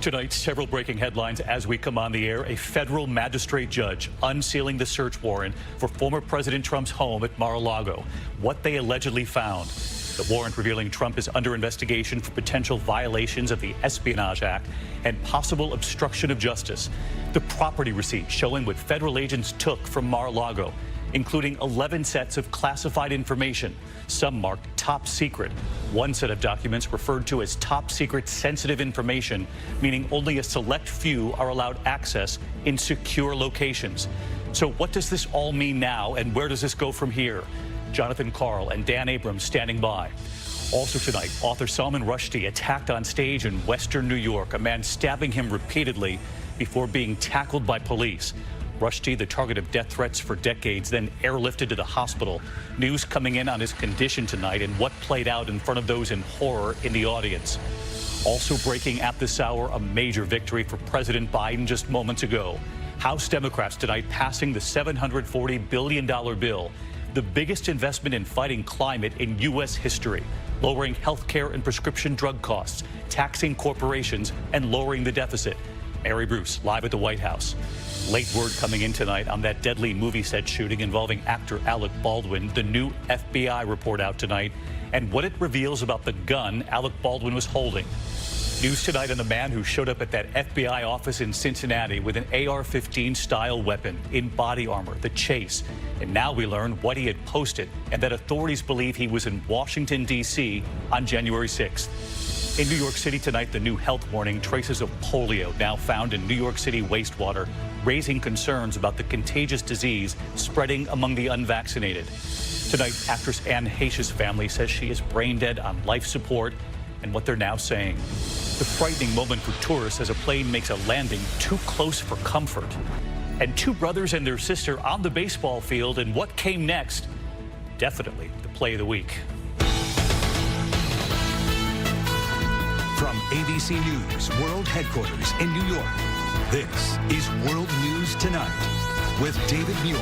Tonight, several breaking headlines as we come on the air. A federal magistrate judge unsealing the search warrant for former President Trump's home at Mar-a-Lago. What they allegedly found. The warrant revealing Trump is under investigation for potential violations of the Espionage Act and possible obstruction of justice. The property receipt showing what federal agents took from Mar-a-Lago, including 11 sets of classified information, some marked top secret. One set of documents referred to as top secret sensitive information, meaning only a select few are allowed access in secure locations. So what does this all mean now, and where does this go from here? Jonathan Karl and Dan Abrams standing by. Also tonight, author Salman Rushdie attacked on stage in Western New York, a man stabbing him repeatedly before being tackled by police. Rushdie, the target of death threats for decades, then airlifted to the hospital. News coming in on his condition tonight and what played out in front of those in horror in the audience. Also breaking at this hour, a major victory for President Biden just moments ago. House Democrats tonight passing the $740 billion bill, the biggest investment in fighting climate in U.S. history, lowering health care and prescription drug costs, taxing corporations, and lowering the deficit. Mary Bruce, live at the White House. Late word coming in tonight on that deadly movie set shooting involving actor Alec Baldwin. The new FBI report out tonight and what it reveals about the gun Alec Baldwin was holding. News tonight on the man who showed up at that FBI office in Cincinnati with an AR-15 style weapon in body armor, the chase. And now we learn what he had posted and that authorities believe he was in Washington, D.C. on January 6th. In New York City tonight, the new health warning, traces of polio now found in New York City wastewater, raising concerns about the contagious disease spreading among the unvaccinated. Tonight, actress Anne Heche's family says she is brain dead on life support and what they're now saying. The frightening moment for tourists as a plane makes a landing too close for comfort. And two brothers and their sister on the baseball field, and what came next? Definitely the play of the week. From ABC News World Headquarters in New York, this is World News Tonight with David Muir.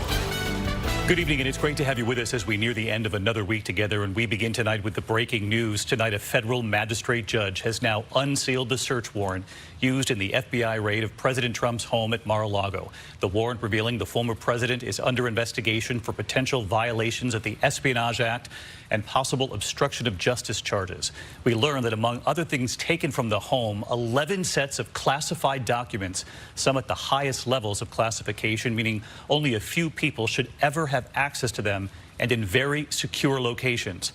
Good evening, and it's great to have you with us as we near the end of another week together. And we begin tonight with the breaking news. Tonight, a federal magistrate judge has now unsealed the search warrant used in the FBI raid of President Trump's home at Mar-a-Lago. The warrant revealing the former president is under investigation for potential violations of the Espionage Act and possible obstruction of justice charges. We learned that among other things taken from the home, 11 sets of classified documents, some at the highest levels of classification, meaning only a few people should ever have access to them, and in very secure locations.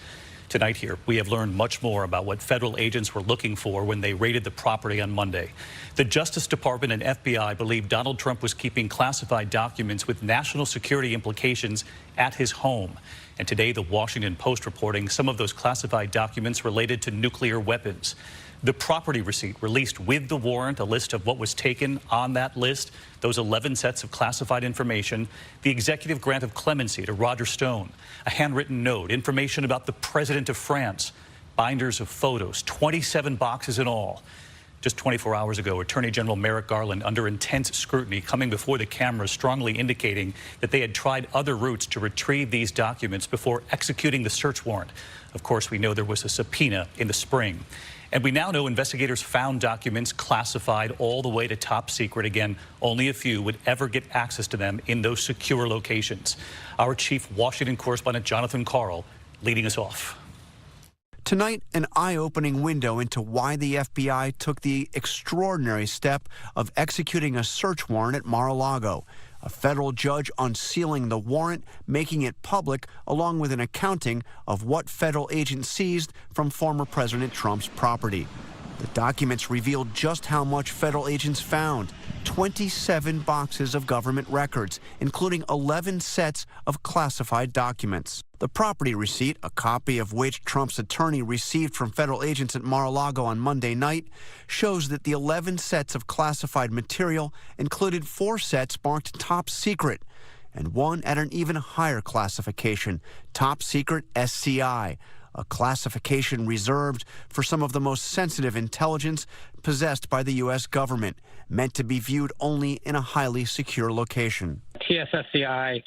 Tonight here, we have learned much more about what federal agents were looking for when they raided the property on Monday. The Justice Department and FBI believe Donald Trump was keeping classified documents with national security implications at his home. And today, the Washington Post reporting some of those classified documents related to nuclear weapons. The property receipt released with the warrant, a list of what was taken on that list, those 11 sets of classified information, the executive grant of clemency to Roger Stone, a handwritten note, information about the president of France, binders of photos, 27 boxes in all. Just 24 hours ago, Attorney General Merrick Garland, under intense scrutiny, coming before the cameras, strongly indicating that they had tried other routes to retrieve these documents before executing the search warrant. Of course, we know there was a subpoena in the spring. And we now know investigators found documents classified all the way to top secret. Again, only a few would ever get access to them in those secure locations. Our chief Washington correspondent, Jonathan Karl, leading us off. Tonight, an eye-opening window into why the FBI took the extraordinary step of executing a search warrant at Mar-a-Lago. A federal judge unsealing the warrant, making it public, along with an accounting of what federal agents seized from former President Trump's property. The documents revealed just how much federal agents found: 27 boxes of government records, including 11 sets of classified documents. The property receipt, a copy of which Trump's attorney received from federal agents at Mar-a-Lago on Monday night, shows that the 11 sets of classified material included 4 sets marked top secret and one at an even higher classification, top secret SCI, a classification reserved for some of the most sensitive intelligence possessed by the U.S. government, meant to be viewed only in a highly secure location. TSSCI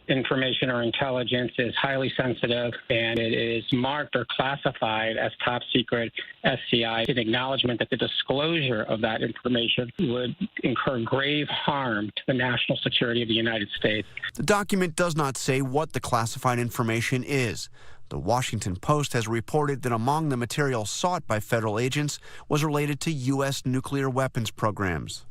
information or intelligence is highly sensitive and it is marked or classified as top secret SCI, an acknowledgement that the disclosure of that information would incur grave harm to the national security of the United States. The document does not say what the classified information is. The Washington Post has reported that among the material sought by federal agents was related to U.S. nuclear weapons programs.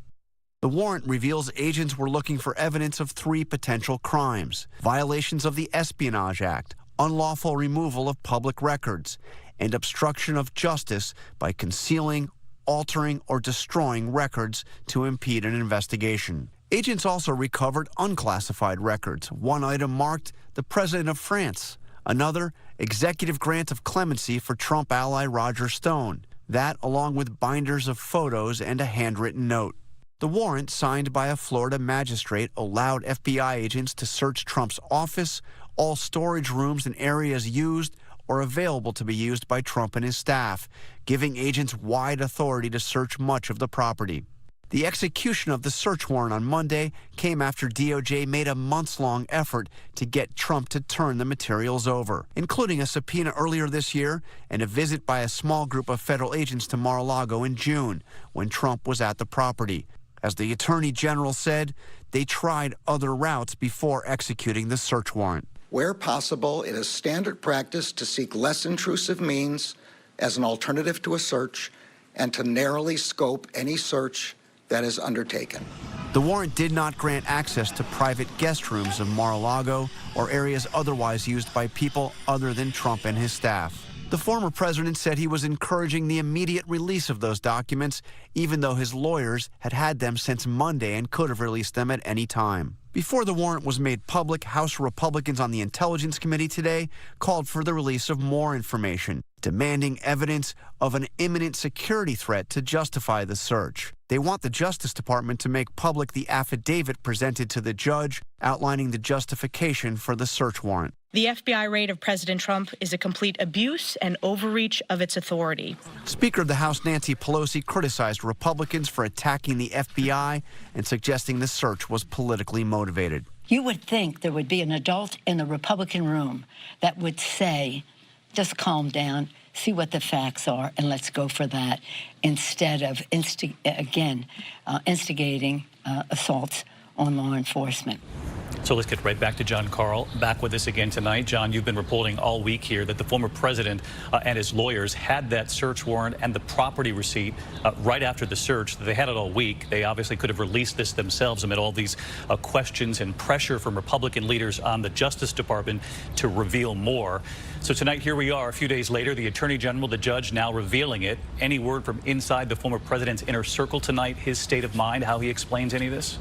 The warrant reveals agents were looking for evidence of 3 potential crimes: violations of the Espionage Act, unlawful removal of public records, and obstruction of justice by concealing, altering, or destroying records to impede an investigation. Agents also recovered unclassified records. One item marked the President of France, another executive grant of clemency for Trump ally Roger Stone. That, along with binders of photos and a handwritten note. The warrant, signed by a Florida magistrate, allowed FBI agents to search Trump's office, all storage rooms and areas used or available to be used by Trump and his staff, giving agents wide authority to search much of the property. The execution of the search warrant on Monday came after DOJ made a months-long effort to get Trump to turn the materials over, including a subpoena earlier this year and a visit by a small group of federal agents to Mar-a-Lago in June, when Trump was at the property. As the Attorney General said, they tried other routes before executing the search warrant. Where possible, it is standard practice to seek less intrusive means as an alternative to a search and to narrowly scope any search that is undertaken. The warrant did not grant access to private guest rooms of Mar-a-Lago or areas otherwise used by people other than Trump and his staff. The former president said he was encouraging the immediate release of those documents, even though his lawyers had had them since Monday and could have released them at any time. Before the warrant was made public, House Republicans on the Intelligence Committee today called for the release of more information, demanding evidence of an imminent security threat to justify the search. They want the Justice Department to make public the affidavit presented to the judge outlining the justification for the search warrant. The FBI raid of President Trump is a complete abuse and overreach of its authority. Speaker of the House Nancy Pelosi criticized Republicans for attacking the FBI and suggesting the search was politically motivated. You would think there would be an adult in the Republican room that would say, just calm down, see what the facts are, and let's go for that, instead of instigating assaults on law enforcement. So let's get right back to John Karl, back with us again tonight. John, you've been reporting all week here that the former president and his lawyers had that search warrant and the property receipt right after the search. They had it all week. They obviously could have released this themselves amid all these questions and pressure from Republican leaders on the Justice Department to reveal more. So tonight, here we are, a few days later, the Attorney General, the judge, now revealing it. Any word from inside the former president's inner circle tonight, his state of mind, how he explains any of this?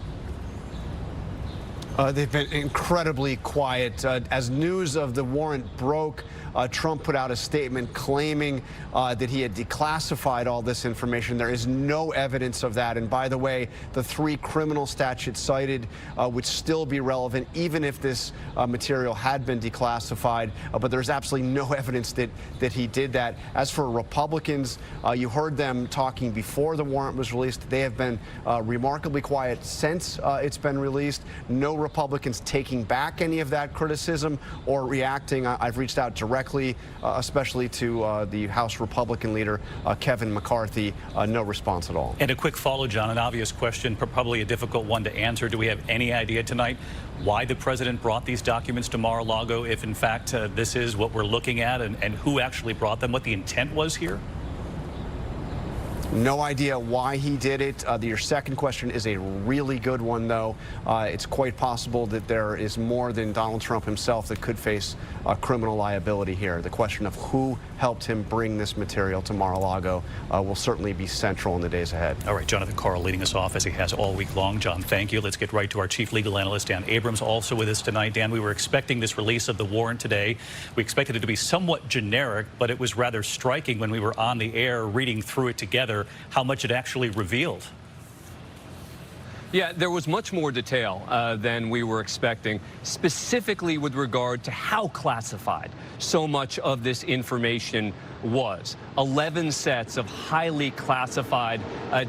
They've been incredibly quiet. As news of the warrant broke, Trump put out a statement claiming that he had declassified all this information. There is no evidence of that. And by the way, the 3 criminal statutes cited would still be relevant even if this material had been declassified. But there's absolutely no evidence that he did that. As for Republicans, you heard them talking before the warrant was released. They have been remarkably quiet since it's been released. No Republicans taking back any of that criticism or reacting. I've reached out directly, especially to the House Republican leader, Kevin McCarthy. No response at all. And a quick follow, John, an obvious question, probably a difficult one to answer. Do we have any idea tonight why the president brought these documents to Mar-a-Lago, if in fact this is what we're looking at, and who actually brought them, what the intent was here? No idea why he did it. Your second question is a really good one, though. It's quite possible that there is more than Donald Trump himself that could face criminal liability here. The question of who helped him bring this material to Mar-a-Lago will certainly be central in the days ahead. All right, Jonathan Karl leading us off as he has all week long. John, thank you. Let's get right to our chief legal analyst, Dan Abrams, also with us tonight. Dan, we were expecting this release of the warrant today. We expected it to be somewhat generic, but it was rather striking when we were on the air reading through it together how much it actually revealed. Yeah, there was much more detail than we were expecting, specifically with regard to how classified so much of this information was. 11 sets of highly classified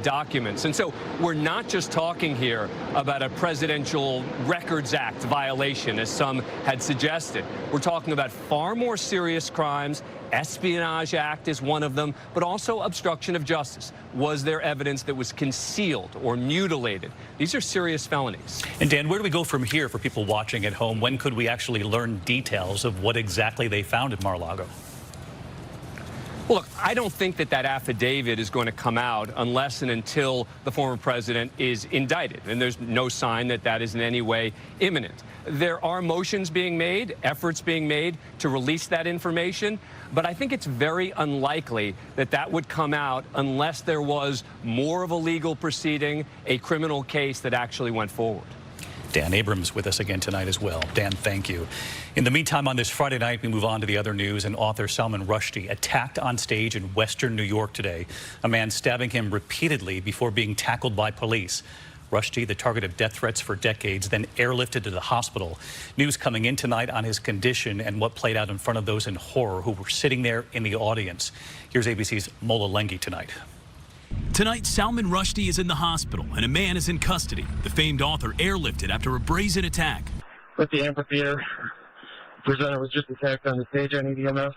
documents. And so we're not just talking here about a Presidential Records Act violation, as some had suggested. We're talking about far more serious crimes. Espionage Act is one of them, but also obstruction of justice. Was there evidence that was concealed or mutilated? These are serious felonies. And Dan, where do we go from here for people watching at home? When could we actually learn details of what exactly they found at Mar-a-Lago? Well, look, I don't think that affidavit is going to come out unless and until the former president is indicted. And there's no sign that that is in any way imminent. There are motions being made, efforts being made to release that information, but I think it's very unlikely that that would come out unless there was more of a legal proceeding, a criminal case that actually went forward. Dan Abrams with us again tonight as well. Dan, thank you. In the meantime, on this Friday night, we move on to the other news, and author Salman Rushdie attacked on stage in Western New York today, a man stabbing him repeatedly before being tackled by police. Rushdie, the target of death threats for decades, then airlifted to the hospital. News coming in tonight on his condition and what played out in front of those in horror who were sitting there in the audience. Here's ABC's Mola Lenghi tonight. Tonight, Salman Rushdie is in the hospital and a man is in custody. The famed author airlifted after a brazen attack. At the amphitheater, the presenter was just attacked on the stage. I need EMS.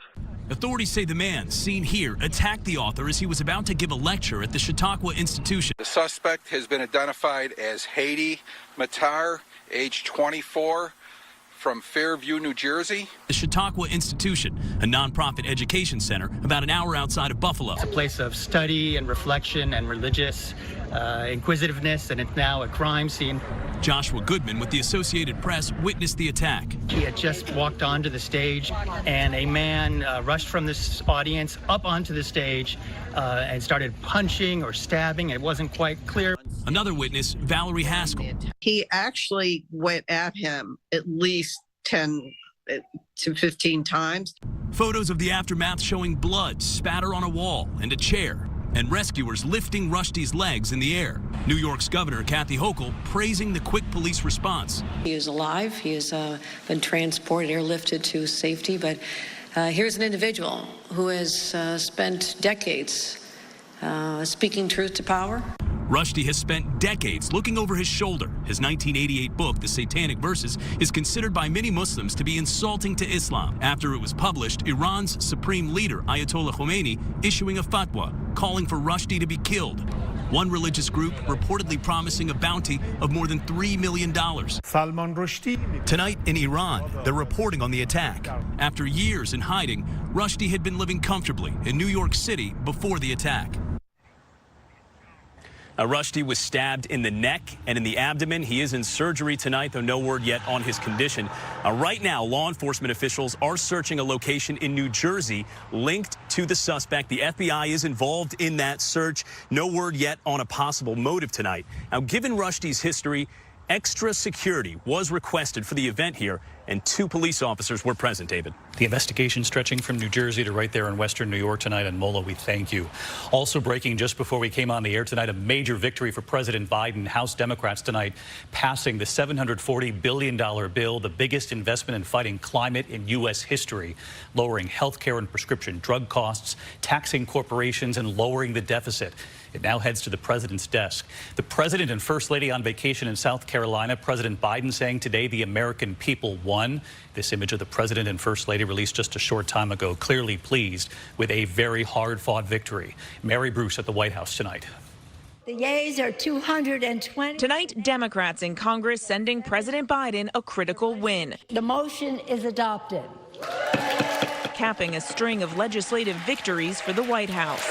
Authorities say the man, seen here, attacked the author as he was about to give a lecture at the Chautauqua Institution. The suspect has been identified as Hadi Matar, age 24, from Fairview, New Jersey. The Chautauqua Institution, a nonprofit education center about an hour outside of Buffalo. It's a place of study and reflection and religious inquisitiveness, and it's now a crime scene. Joshua Goodman with the Associated Press witnessed the attack. He had just walked onto the stage, and a man rushed from this audience up onto the stage and started punching or stabbing. It wasn't quite clear. Another witness, Valerie Haskell. He actually went at him at least 10 to 15 times. Photos of the aftermath showing blood spatter on a wall and a chair, and rescuers lifting Rushdie's legs in the air. New York's Governor Kathy Hochul praising the quick police response. He is alive. He has been transported, airlifted to safety. But here's an individual who has spent decades speaking truth to power. Rushdie has spent decades looking over his shoulder. His 1988 book, The Satanic Verses, is considered by many Muslims to be insulting to Islam. After it was published, Iran's supreme leader, Ayatollah Khomeini, issuing a fatwa calling for Rushdie to be killed. One religious group reportedly promising a bounty of more than $3 million. Salman Rushdie. Tonight in Iran, they're reporting on the attack. After years in hiding, Rushdie had been living comfortably in New York City before the attack. Rushdie was stabbed in the neck and in the abdomen. He is in surgery tonight, though no word yet on his condition. Right now, law enforcement officials are searching a location in New Jersey linked to the suspect. The FBI is involved in that search. No word yet on a possible motive tonight. Now, given Rushdie's history, extra security was requested for the event here, and 2 police officers were present, David. The investigation stretching from New Jersey to right there in Western New York tonight. And Mola, we thank you. Also breaking just before we came on the air tonight, a major victory for President Biden. House Democrats tonight passing the $740 billion bill, the biggest investment in fighting climate in U.S. history, lowering health care and prescription drug costs, taxing corporations, and lowering the deficit. It now heads to the president's desk. The president and first lady on vacation in South Carolina. President Biden saying today the American people won. This image of the president and first lady released just a short time ago, clearly pleased with a very hard-fought victory. Mary Bruce at the White House tonight. The yeas are 220. Tonight, Democrats in Congress sending President Biden a critical win. The motion is adopted, capping a string of legislative victories for the White House.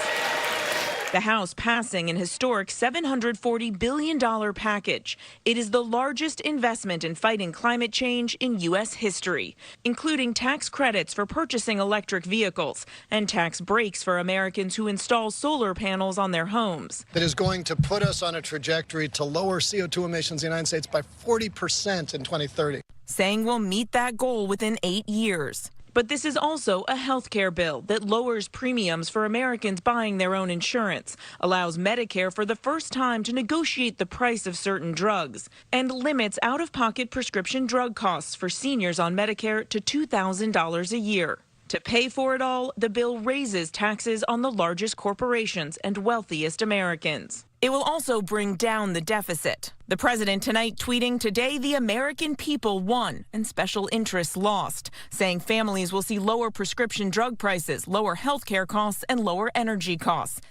The House passing an historic $740 billion package. It is the largest investment in fighting climate change in U.S. history, including tax credits for purchasing electric vehicles and tax breaks for Americans who install solar panels on their homes. That is going to put us on a trajectory to lower CO2 emissions in the United States by 40% in 2030. Saying we'll meet that goal within 8 years. But this is also a health care bill that lowers premiums for Americans buying their own insurance, allows Medicare for the first time to negotiate the price of certain drugs, and limits out-of-pocket prescription drug costs for seniors on Medicare to $2,000 a year. To pay for it all, the bill raises taxes on the largest corporations and wealthiest Americans. It will also bring down the deficit. The president tonight tweeting, "Today the American people won and special interests lost," saying families will see lower prescription drug prices, lower health care costs, and lower energy costs.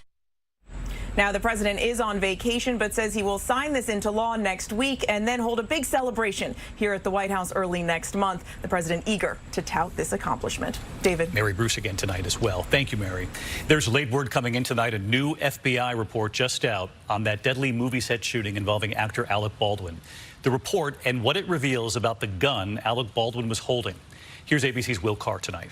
Now, the president is on vacation, but says he will sign this into law next week and then hold a big celebration here at the White House early next month. The president eager to tout this accomplishment. David. Mary Bruce again tonight as well. Thank you, Mary. There's late word coming in tonight, a new FBI report just out on that deadly movie set shooting involving actor Alec Baldwin. The report and what it reveals about the gun Alec Baldwin was holding. Here's ABC's Will Carr tonight.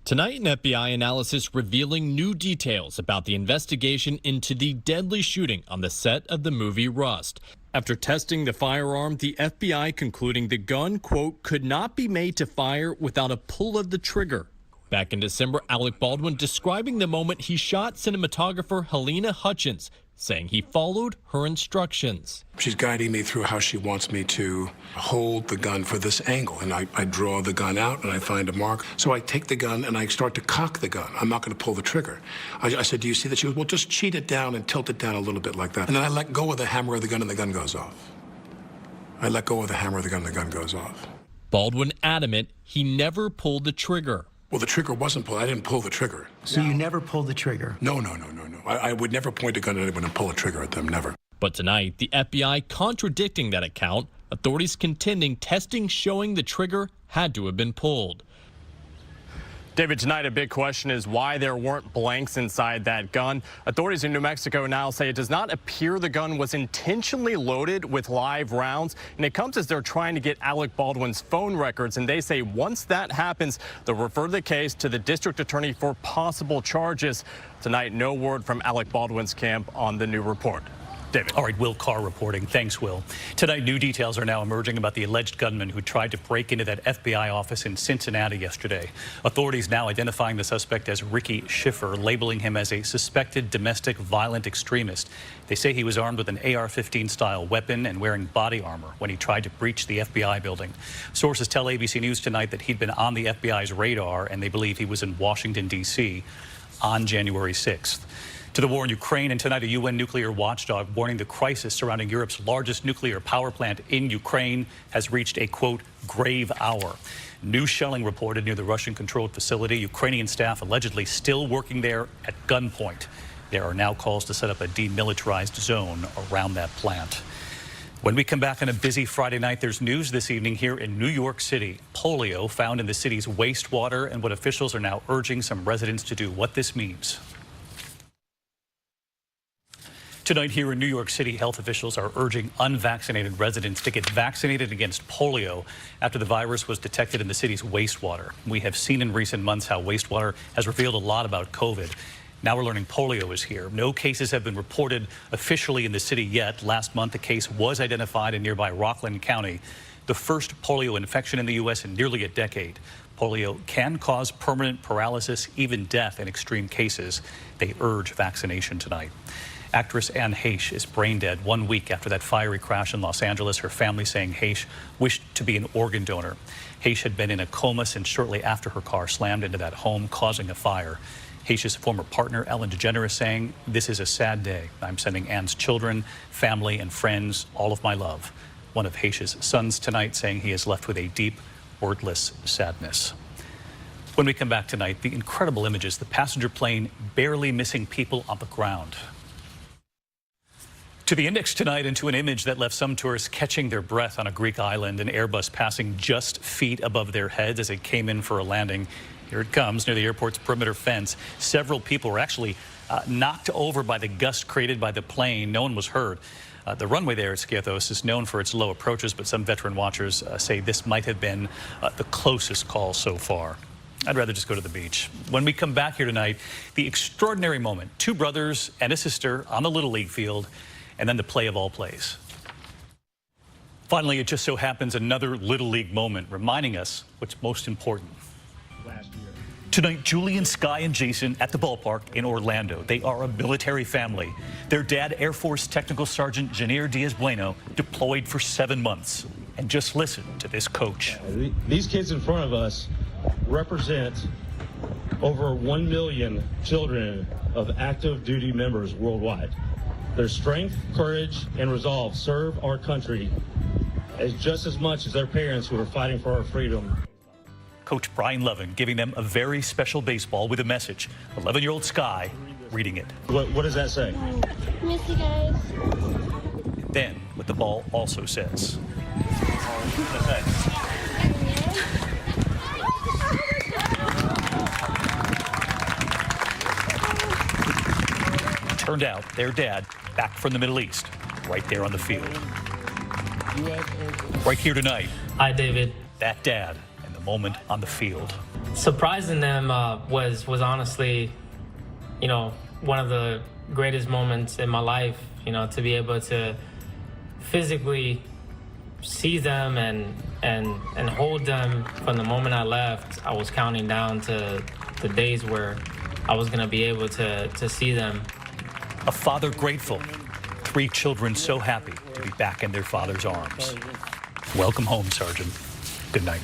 Tonight, an FBI analysis revealing new details about the investigation into the deadly shooting on the set of the movie Rust. After testing the firearm, the FBI concluding the gun, quote, could not be made to fire without a pull of the trigger. Back in December, Alec Baldwin describing the moment he shot cinematographer Helena Hutchins, saying he followed her instructions. She's guiding me through how she wants me to hold the gun for this angle. And I draw the gun out and I find a mark. So I take the gun and I start to cock the gun. I'm not going to pull the trigger. I said, do you see that? She goes, well, just cheat it down and tilt it down a little bit like that. And then I let go of the hammer of the gun and the gun goes off. I let go of the hammer of the gun and the gun goes off. Baldwin adamant he never pulled the trigger. Well, the trigger wasn't pulled. I didn't pull the trigger. So you never pulled the trigger? No. I would never point a gun at anyone and pull a trigger at them, never. But tonight, the FBI contradicting that account, authorities contending testing showing the trigger had to have been pulled. David, tonight a big question is why there weren't blanks inside that gun. Authorities in New Mexico now say it does not appear the gun was intentionally loaded with live rounds, and it comes as they're trying to get Alec Baldwin's phone records, and they say once that happens, they'll refer the case to the district attorney for possible charges. Tonight, no word from Alec Baldwin's camp on the new report. David. All right, Will Carr reporting. Thanks, Will. Tonight, new details are now emerging about the alleged gunman who tried to break into that FBI office in Cincinnati yesterday. Authorities now identifying the suspect as Ricky Schiffer, labeling him as a suspected domestic violent extremist. They say he was armed with an AR-15 style weapon and wearing body armor when he tried to breach the FBI building. Sources tell ABC News tonight that he'd been on the FBI's radar, and they believe he was in Washington, D.C. on January 6th. To the war in Ukraine, and tonight a UN nuclear watchdog warning the crisis surrounding Europe's largest nuclear power plant in Ukraine has reached a, quote, grave hour. New shelling reported near the Russian-controlled facility. Ukrainian staff allegedly still working there at gunpoint. There are now calls to set up a demilitarized zone around that plant. When we come back on a busy Friday night, there's news this evening here in New York City. Polio found in the city's wastewater, and what officials are now urging some residents to do. What this means. Tonight here in New York City, health officials are urging unvaccinated residents to get vaccinated against polio after the virus was detected in the city's wastewater. We have seen in recent months how wastewater has revealed a lot about COVID. Now we're learning polio is here. No cases have been reported officially in the city yet. Last month, a case was identified in nearby Rockland County, the first polio infection in the U.S. in nearly a decade. Polio can cause permanent paralysis, even death in extreme cases. They urge vaccination tonight. Actress Anne Heche is brain dead 1 week after that fiery crash in Los Angeles. Her family saying Heche wished to be an organ donor. Heche had been in a coma since shortly after her car slammed into that home, causing a fire. Heche's former partner, Ellen DeGeneres, saying, "This is a sad day. I'm sending Anne's children, family, and friends all of my love." One of Heche's sons tonight saying he is left with a deep, wordless sadness. When we come back tonight, the incredible images, the passenger plane barely missing people on the ground. To the index tonight, and to an image that left some tourists catching their breath on a Greek island, an Airbus passing just feet above their heads as it came in for a landing. Here it comes near the airport's perimeter fence. Several people were actually knocked over by the gust created by the plane. No one was hurt. The runway there at Skiathos is known for its low approaches, but some veteran watchers say this might have been the closest call so far. I'd rather just go to the beach. When we come back here tonight, the extraordinary moment. Two brothers and a sister on the Little League field, and then the play of all plays. Finally, it just so happens another Little League moment, reminding us what's most important. Tonight, Julian, Sky, and Jason at the ballpark in Orlando. They are a military family. Their dad, Air Force Technical Sergeant Janier Diaz-Bueno, deployed for 7 months. And just listen to this coach. These kids in front of us represent over 1 million children of active duty members worldwide. Their strength, courage, and resolve serve our country as just as much as their parents who are fighting for our freedom. Coach Brian Levin giving them a very special baseball with a message. 11-year-old Sky reading it. What does that say? Miss you guys. Then what the ball also says. Turned out their dad back from the Middle East, right there on the field. Right here tonight. Hi, David. That dad and the moment on the field. Surprising them was honestly, one of the greatest moments in my life, to be able to physically see them and hold them. From the moment I left, I was counting down to the days where I was going to be able to see them. A father grateful. 3 children so happy to be back in their father's arms. Welcome home, Sergeant. Good night.